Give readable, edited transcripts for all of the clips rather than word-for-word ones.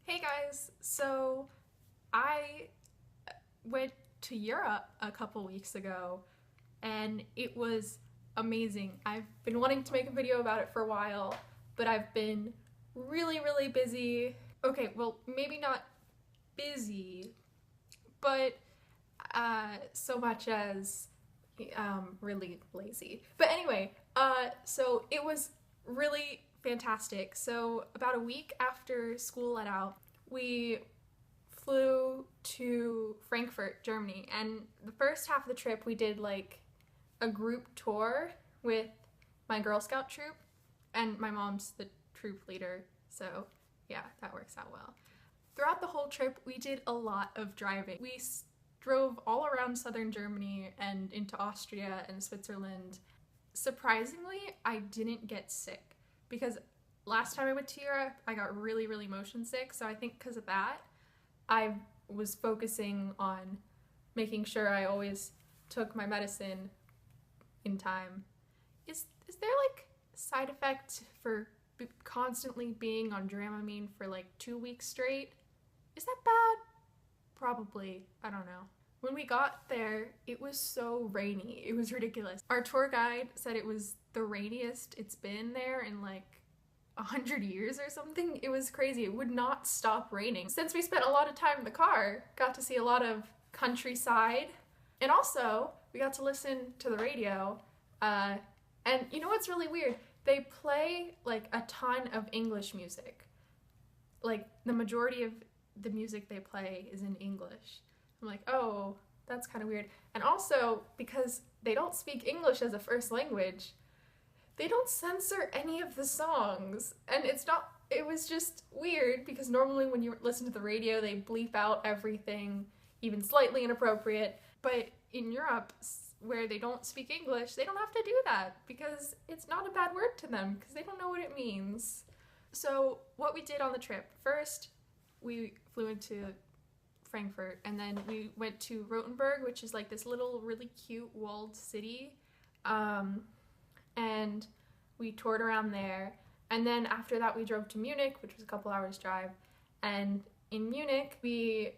Hey guys, so I went to Europe a couple weeks ago and it was amazing. I've been wanting to make a video about it for a while, but I've been really busy. Okay, well, maybe not busy, but so much as really lazy. But anyway, so it was really fantastic. So about a week after school let out, we flew to Frankfurt, Germany, and the first half of the trip we did like a group tour with my Girl Scout troop, and my mom's the troop leader, so yeah, that works out well. Throughout the whole trip, we did a lot of driving. We drove all around southern Germany and into Austria and Switzerland. Surprisingly, I didn't get sick because last time I went to Europe, I got really motion sick. So I think because of that, I was focusing on making sure I always took my medicine in time. Is there like a side effect for constantly being on Dramamine for like 2 weeks straight? Is that bad? Probably. I don't know. When we got there, it was so rainy. It was ridiculous. Our tour guide said it was the rainiest it's been there in like 100 years or something. It was crazy. It would not stop raining. Since we spent a lot of time in the car, got to see a lot of countryside, and also we got to listen to the radio. And you know what's really weird? They play like a ton of English music. Like the majority of the music they play is in English. I'm like, oh, that's kind of weird. And also, because they don't speak English as a first language, they don't censor any of the songs. And it was just weird because normally when you listen to the radio, they bleep out everything, even slightly inappropriate. But in Europe, where they don't speak English, they don't have to do that because it's not a bad word to them because they don't know what it means. So what we did on the trip, first we flew into Frankfurt, and then we went to Rothenburg, which is like this little really cute walled city, and we toured around there. And then after that we drove to Munich, which was a couple hours drive, and in Munich we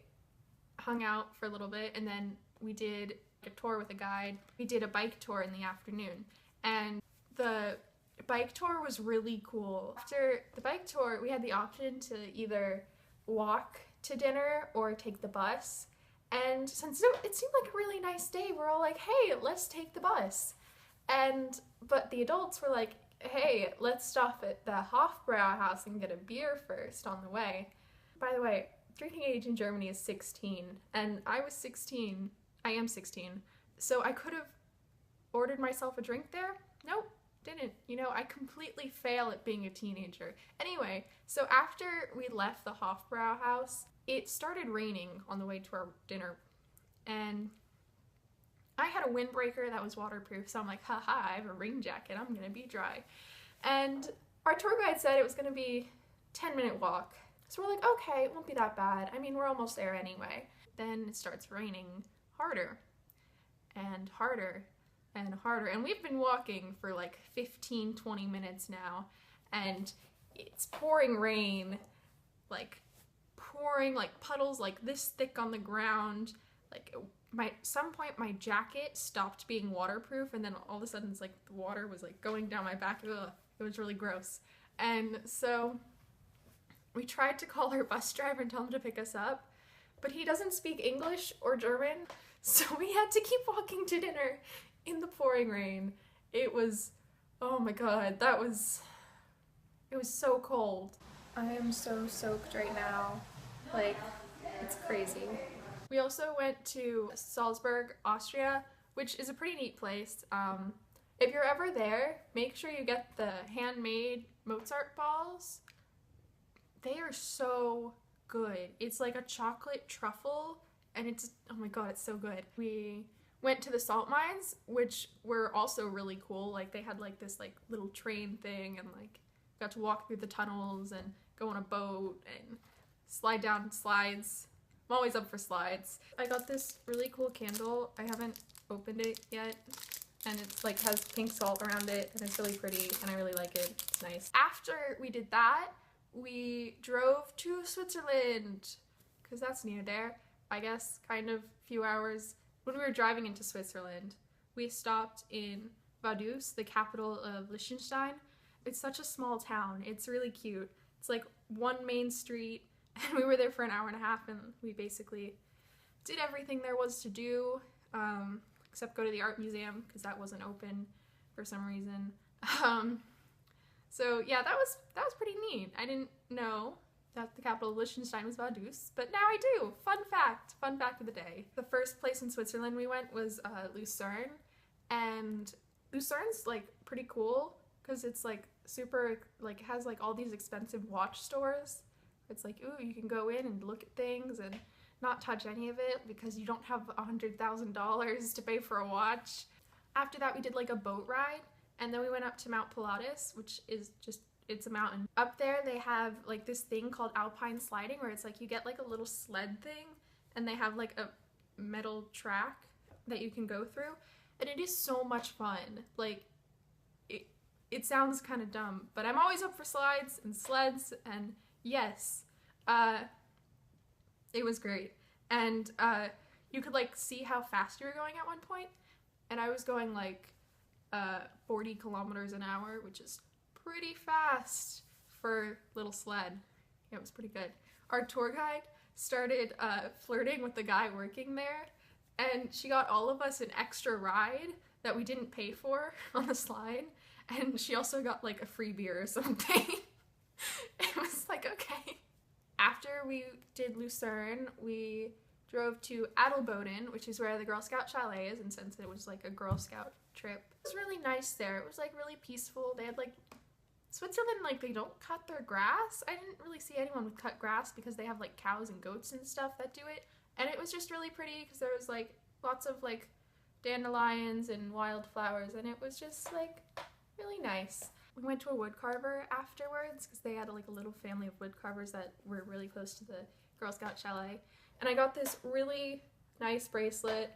hung out for a little bit, and then we did a tour with a guide. We did a bike tour in the afternoon, and the bike tour was really cool. After the bike tour, we had the option to either walk to dinner or take the bus, and since it seemed like a really nice day, we're all like, hey, let's take the bus. But the adults were like, hey, let's stop at the Hofbrauhaus and get a beer first on the way. By the way, drinking age in Germany is 16, and I was 16. I am 16, so I could have ordered myself a drink there. Nope, didn't. You know, I completely fail at being a teenager. Anyway, so after we left the Hofbrauhaus, it started raining on the way to our dinner, and I had a windbreaker that was waterproof, so I'm like, haha, I have a rain jacket, I'm gonna be dry. And our tour guide said it was gonna be a 10-minute walk. So we're like, okay, it won't be that bad. I mean, we're almost there anyway. Then it starts raining harder and harder and harder. And we've been walking for like 15-20 minutes now, and it's pouring rain, like pouring like puddles like this thick on the ground. Like some point my jacket stopped being waterproof, and then all of a sudden it's like the water was like going down my back. Ugh, it was really gross. And so we tried to call our bus driver and tell him to pick us up, but he doesn't speak English or German, so we had to keep walking to dinner in the pouring rain. It was, oh my god, it was so cold. I am so soaked right now. Like, it's crazy. We also went to Salzburg, Austria, which is a pretty neat place. If you're ever there, make sure you get the handmade Mozart balls. They are so good. It's like a chocolate truffle, and it's, oh my god, it's so good. We went to the salt mines, which were also really cool. Like, they had like this like little train thing, and like got to walk through the tunnels and go on a boat and slide down slides. I'm always up for slides. I got this really cool candle. I haven't opened it yet, and it's like has pink salt around it, and it's really pretty, and I really like it. It's nice. After we did that, we drove to Switzerland because that's near there, I guess, kind of few hours. When we were driving into Switzerland, we stopped in Vaduz, the capital of Liechtenstein. It's such a small town. It's really cute. It's like one main street, and we were there for an hour and a half, and we basically did everything there was to do, except go to the art museum because that wasn't open for some reason. So yeah, that was pretty neat. I didn't know that the capital of Liechtenstein was Vaduz, but now I do. Fun fact of the day. The first place in Switzerland we went was Lucerne, and Lucerne's like pretty cool because it's like super, like, it has like all these expensive watch stores. It's like, ooh, you can go in and look at things and not touch any of it because you don't have $100,000 to pay for a watch. After that, we did like a boat ride, and then we went up to Mount Pilatus, which is just, it's a mountain. Up there, they have like this thing called alpine sliding, where it's like you get like a little sled thing, and they have like a metal track that you can go through, and it is so much fun. Like, it sounds kind of dumb, but I'm always up for slides and sleds, and yes, it was great. And you could like see how fast you were going at one point, and I was going like 40 kilometers an hour, which is pretty fast for little sled. Yeah, it was pretty good. Our tour guide started flirting with the guy working there, and she got all of us an extra ride that we didn't pay for on the slide, and she also got like a free beer or something. It was like, okay. After we did Lucerne, we drove to Adelboden, which is where the Girl Scout chalet is, and since it was like a Girl Scout trip, it was really nice there. It was like really peaceful. They had like, Switzerland, like, they don't cut their grass. I didn't really see anyone with cut grass because they have like cows and goats and stuff that do it, and it was just really pretty because there was like lots of like dandelions and wildflowers, and it was just like really nice. We went to a woodcarver afterwards because they had like a little family of woodcarvers that were really close to the Girl Scout chalet, and I got this really nice bracelet.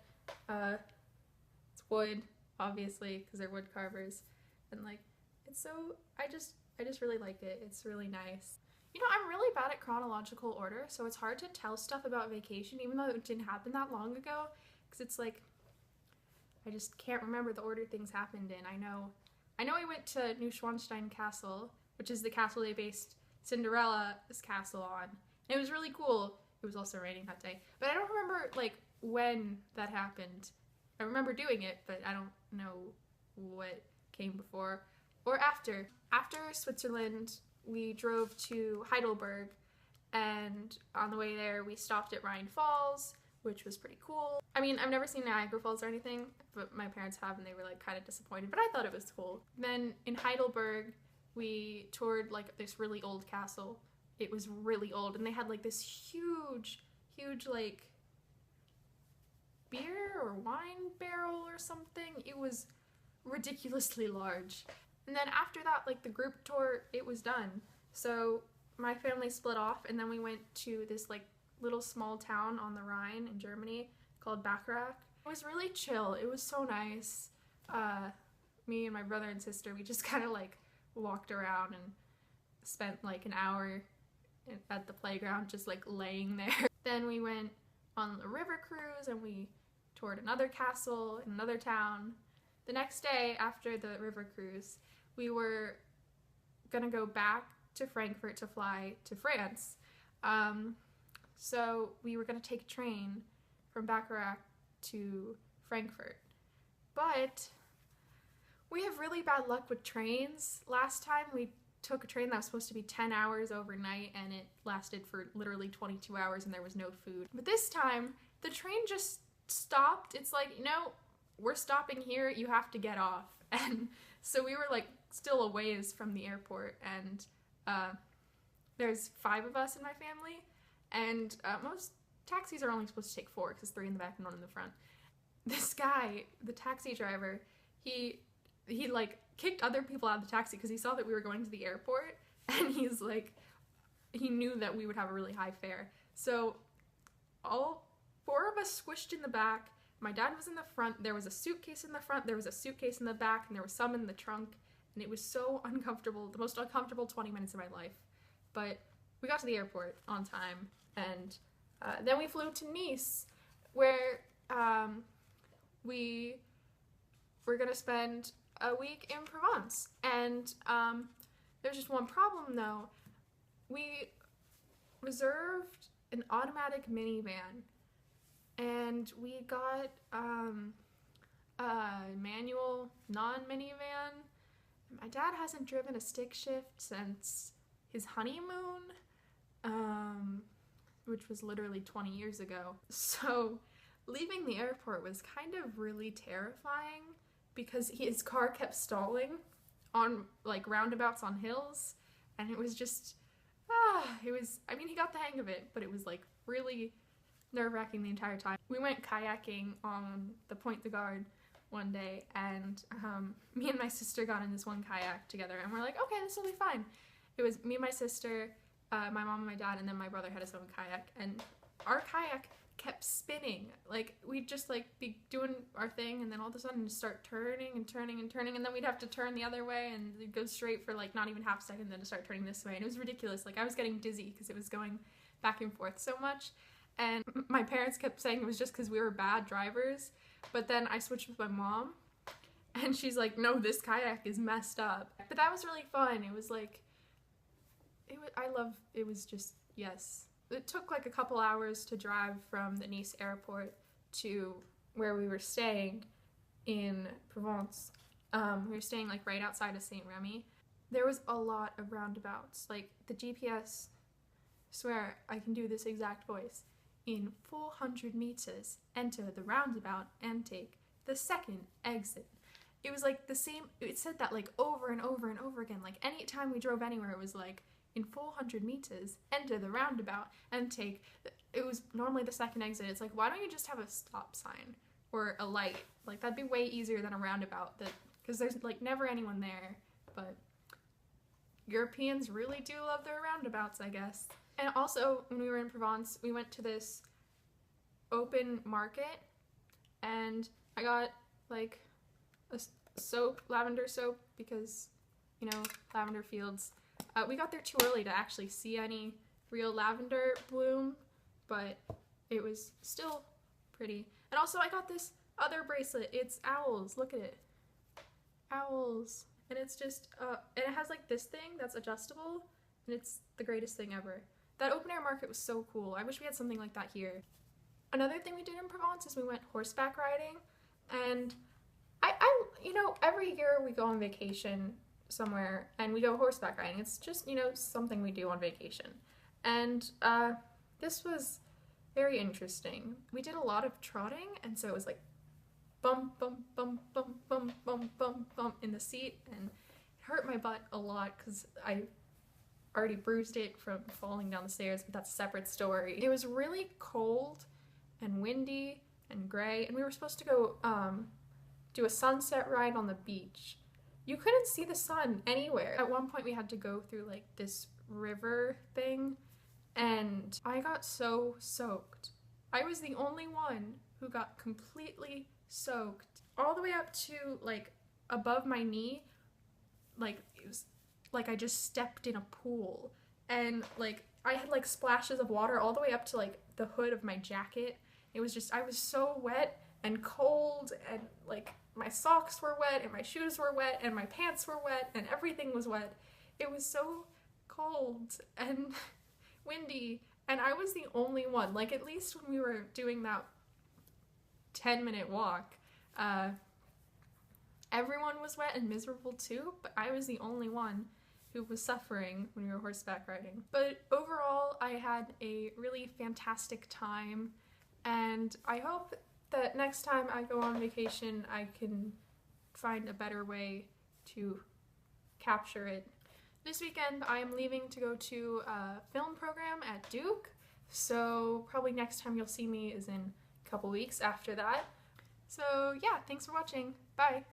It's wood, obviously, because they're woodcarvers, and like, it's so, I just really like it. It's really nice. You know, I'm really bad at chronological order, so it's hard to tell stuff about vacation even though it didn't happen that long ago, because it's like, I just can't remember the order things happened in. I know we went to Neuschwanstein Castle, which is the castle they based Cinderella's castle on. And it was really cool. It was also raining that day. But I don't remember, like, when that happened. I remember doing it, but I don't know what came before or after. After Switzerland, we drove to Heidelberg, and on the way there, we stopped at Rhine Falls, which was pretty cool. I mean, I've never seen Niagara Falls or anything, but my parents have, and they were like kind of disappointed, but I thought it was cool. Then in Heidelberg, we toured like this really old castle. It was really old, and they had like this huge like beer or wine barrel or something. It was ridiculously large. And then after that, like the group tour, it was done. So my family split off, and then we went to this like little small town on the Rhine in Germany called Bacharach. It was really chill. It was so nice. Me and my brother and sister, we just kind of like walked around and spent like an hour at the playground just like laying there. Then we went on a river cruise, and we toured another castle in another town. The next day after the river cruise, we were gonna go back to Frankfurt to fly to France. So we were gonna take a train from Bacharach to Frankfurt. But we have really bad luck with trains. Last time we took a train that was supposed to be 10 hours overnight, and it lasted for literally 22 hours and there was no food. But this time, the train just stopped. It's like, you know, we're stopping here, you have to get off. And so we were like still a ways from the airport, and there's 5 of us in my family, and most taxis are only supposed to take 4 because 3 in the back and 1 in the front. This guy, the taxi driver, he like kicked other people out of the taxi because he saw that we were going to the airport, and he's like, he knew that we would have a really high fare. So all 4 of us squished in the back. My dad was in the front. There was a suitcase in the front, there was a suitcase in the back, and there was some in the trunk, and it was so uncomfortable. The most uncomfortable 20 minutes of my life. but we got to the airport on time, and then we flew to Nice, where we were gonna spend a week in Provence. And there's just one problem though. We reserved an automatic minivan, and we got a manual non-minivan. My dad hasn't driven a stick shift since his honeymoon, which was literally 20 years ago. So leaving the airport was kind of really terrifying because his car kept stalling on like roundabouts on hills, and it was just, I mean, he got the hang of it, but it was like really nerve-wracking the entire time. We went kayaking on the Pointe de Garde one day, and me and my sister got in this one kayak together, and we're like, okay, this will be fine. It was me and my sister, my mom and my dad, and then my brother had his own kayak, and our kayak kept spinning. Like, we'd just like be doing our thing, and then all of a sudden just start turning and turning and turning, and then we'd have to turn the other way, and it'd go straight for like not even half a second, then to start turning this way, and it was ridiculous. Like, I was getting dizzy because it was going back and forth so much, and my parents kept saying it was just because we were bad drivers, but then I switched with my mom, and she's like, no, this kayak is messed up. But that was really fun. It was like, it was just, yes. It took like a couple hours to drive from the Nice airport to where we were staying in Provence. We were staying like right outside of Saint Remy. There was a lot of roundabouts. Like, the GPS, swear I can do this exact voice. In 400 meters, enter the roundabout and take the second exit. It was like the same, it said that like over and over and over again. Like, any time we drove anywhere, it was like, in 400 meters, enter the roundabout and take, it was normally the second exit. It's like, why don't you just have a stop sign or a light? Like, that'd be way easier than a roundabout, because there's like never anyone there. But Europeans really do love their roundabouts, I guess. And also, when we were in Provence, we went to this open market, and I got like a soap, lavender soap, because, you know, lavender fields. We got there too early to actually see any real lavender bloom, but it was still pretty. And also, I got this other bracelet. It's owls. Look at it. Owls. And it's just, and it has like this thing that's adjustable, and it's the greatest thing ever. That open air market was so cool. I wish we had something like that here. Another thing we did in Provence is we went horseback riding, and I you know, every year we go on vacation somewhere and we go horseback riding. It's just, you know, something we do on vacation. And this was very interesting. We did a lot of trotting, and so it was like bump, bump, bump, bump, bump, bump, bump, bump in the seat, and it hurt my butt a lot because I already bruised it from falling down the stairs, but that's a separate story. It was really cold and windy and gray, and we were supposed to go do a sunset ride on the beach. You couldn't see the sun anywhere. At one point we had to go through like this river thing, and I got so soaked. I was the only one who got completely soaked all the way up to like above my knee. Like, it was like I just stepped in a pool, and like I had like splashes of water all the way up to like the hood of my jacket. It was just, I was so wet and cold, and like my socks were wet, and my shoes were wet, and my pants were wet, and everything was wet. It was so cold and windy, and I was the only one. Like, at least when we were doing that 10-minute walk, everyone was wet and miserable too, but I was the only one who was suffering when we were horseback riding. But overall, I had a really fantastic time, and I hope that next time I go on vacation, I can find a better way to capture it. This weekend, I'm leaving to go to a film program at Duke, so probably next time you'll see me is in a couple weeks after that. So yeah, thanks for watching. Bye!